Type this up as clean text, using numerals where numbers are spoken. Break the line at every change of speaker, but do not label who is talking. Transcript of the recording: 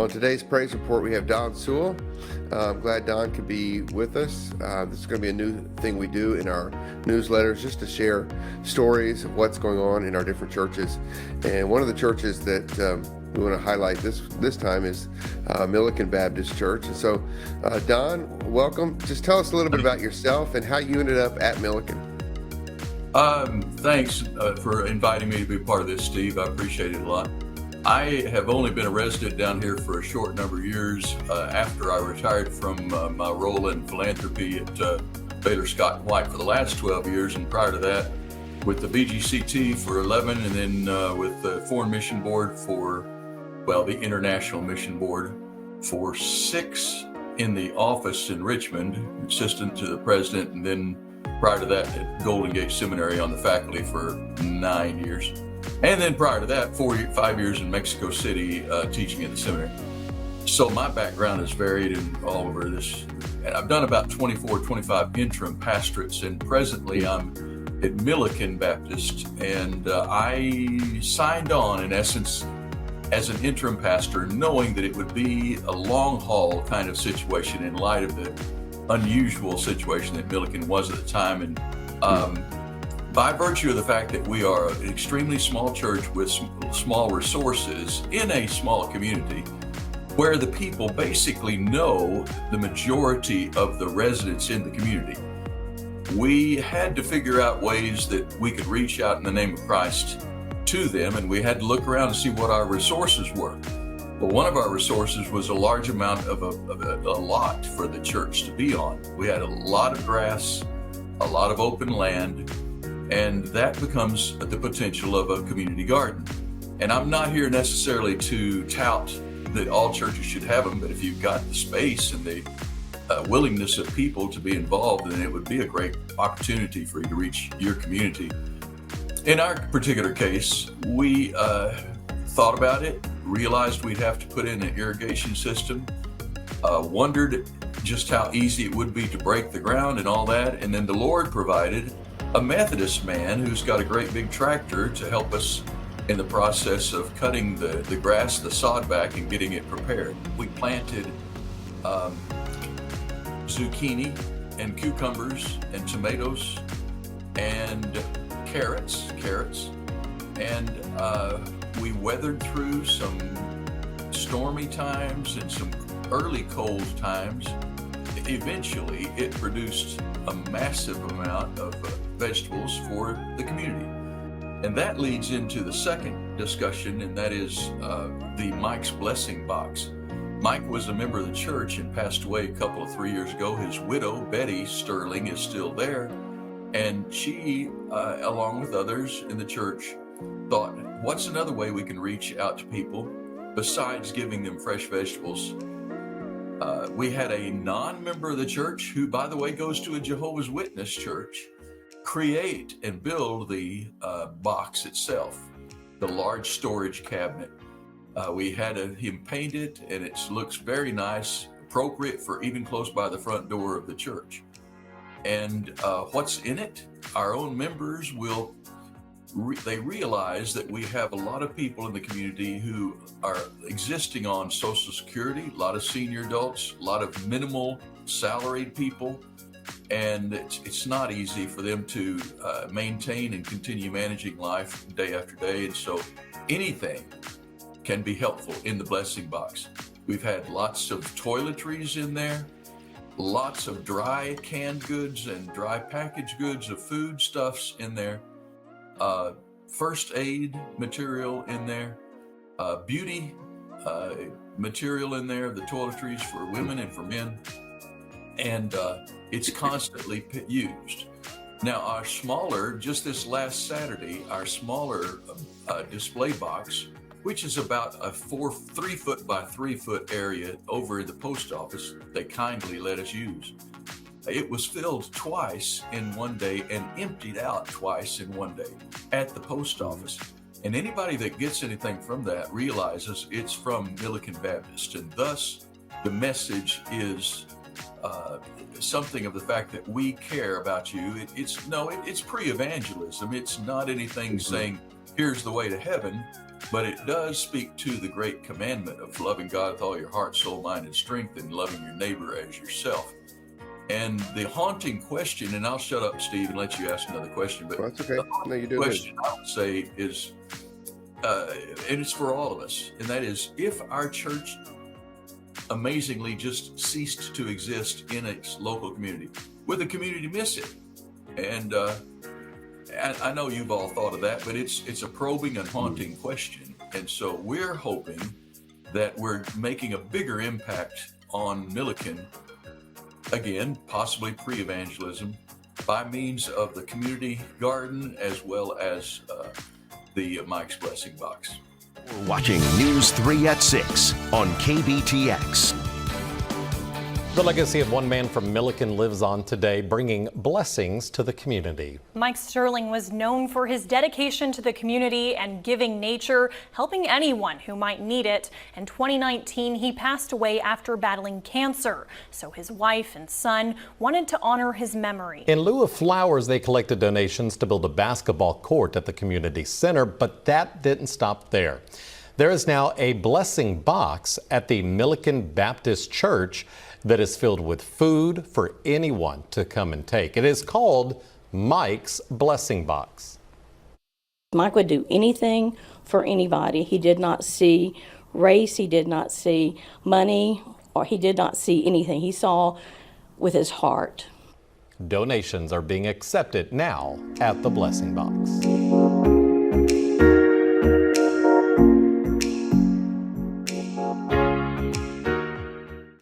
On today's praise report, we have Don Sewell. I'm glad Don could be with us. This is going to be a new thing we do in our newsletters, just to share stories of what's going on in our different churches. And one of the churches that we want to highlight this time is Millican Baptist Church. And so, Don, welcome. Just tell us a little bit about yourself and how you ended up at Millican.
Thanks for inviting me to be part of this, Steve. I appreciate it a lot. I have only been a resident down here for a short number of years after I retired from my role in philanthropy at Baylor Scott & White for the last 12 years, and prior to that with the BGCT for 11, and then with the Foreign Mission Board the International Mission Board for 6 in the office in Richmond, assistant to the president, and then prior to that at Golden Gate Seminary on the faculty for 9 years. And then prior to that, 5 years in Mexico City teaching at the seminary. So my background is varied in all over this. And I've done about 24, 25 interim pastorates, and presently I'm at Millican Baptist. And I signed on, in essence, as an interim pastor, knowing that it would be a long haul kind of situation in light of the unusual situation that Millican was at the time. And by virtue of the fact that we are an extremely small church with small resources in a small community, where the people basically know the majority of the residents in the community, we had to figure out ways that we could reach out in the name of Christ to them, and we had to look around and see what our resources were. Well, one of our resources was a large amount of a lot for the church to be on. We had a lot of grass, a lot of open land, and that becomes the potential of a community garden. And I'm not here necessarily to tout that all churches should have them, but if you've got the space and the willingness of people to be involved, then it would be a great opportunity for you to reach your community. In our particular case, we thought about it, realized we'd have to put in an irrigation system, wondered just how easy it would be to break the ground and all that, and then the Lord provided a Methodist man who's got a great big tractor to help us in the process of cutting the grass, the sod back, and getting it prepared. We planted zucchini and cucumbers and tomatoes and carrots, and we weathered through some stormy times and some early cold times. Eventually, it produced a massive amount of vegetables for the community. And that leads into the second discussion, and that is the Mike's Blessing Box. Mike was a member of the church and passed away a 3 years ago. His widow, Betty Sterling, is still there. And she, along with others in the church, thought, what's another way we can reach out to people besides giving them fresh vegetables? We had a non-member of the church, who, by the way, goes to a Jehovah's Witness church, create and build the box itself, the large storage cabinet. We had him paint it, and it looks very nice, appropriate for even close by the front door of the church. And what's in it? Our own members they realize that we have a lot of people in the community who are existing on Social Security, a lot of senior adults, a lot of minimal salaried people, and it's not easy for them to maintain and continue managing life day after day. And so anything can be helpful in the blessing box. We've had lots of toiletries in there, lots of dry canned goods and dry packaged goods of foodstuffs in there, first aid material in there, beauty material in there, the toiletries for women and for men, and it's constantly used. Now, our smaller, just this last Saturday, our smaller display box, which is about a 3 foot by 3 foot area over at the post office, they kindly let us use. It was filled twice in one day and emptied out twice in one day at the post office. And anybody that gets anything from that realizes it's from Millican Baptist. And thus, the message is something of the fact that we care about you. It's pre-evangelism. It's not anything saying, here's the way to heaven. but it does speak to the great commandment of loving God with all your heart, soul, mind, and strength, and loving your neighbor as yourself. And the haunting question, and I'll shut up, Steve, and let you ask another question, but
Well, that's okay. No, you do
the
good.
question I would say is, and it's for all of us, and that is, if our church amazingly just ceased to exist in its local community, would the community miss it? And I know you've all thought of that, but it's a probing and haunting question. And so we're hoping that we're making a bigger impact on Millican, again, possibly pre-evangelism, by means of the community garden as well as the Mike's Blessing Box.
We're watching News 3 at 6 on KBTX.
The legacy of one man from Millican lives on today, bringing blessings to the community.
Mike Sterling was known for his dedication to the community and giving nature, helping anyone who might need it. In 2019, he passed away after battling cancer. So his wife and son wanted to honor his memory.
In lieu of flowers, they collected donations to build a basketball court at the community center, but that didn't stop there. There is now a blessing box at the Millican Baptist Church that is filled with food for anyone to come and take. It is called Mike's Blessing Box.
Mike would do anything for anybody. He did not see race, he did not see money, or he did not see anything. He saw with his heart.
Donations are being accepted now at the Blessing Box.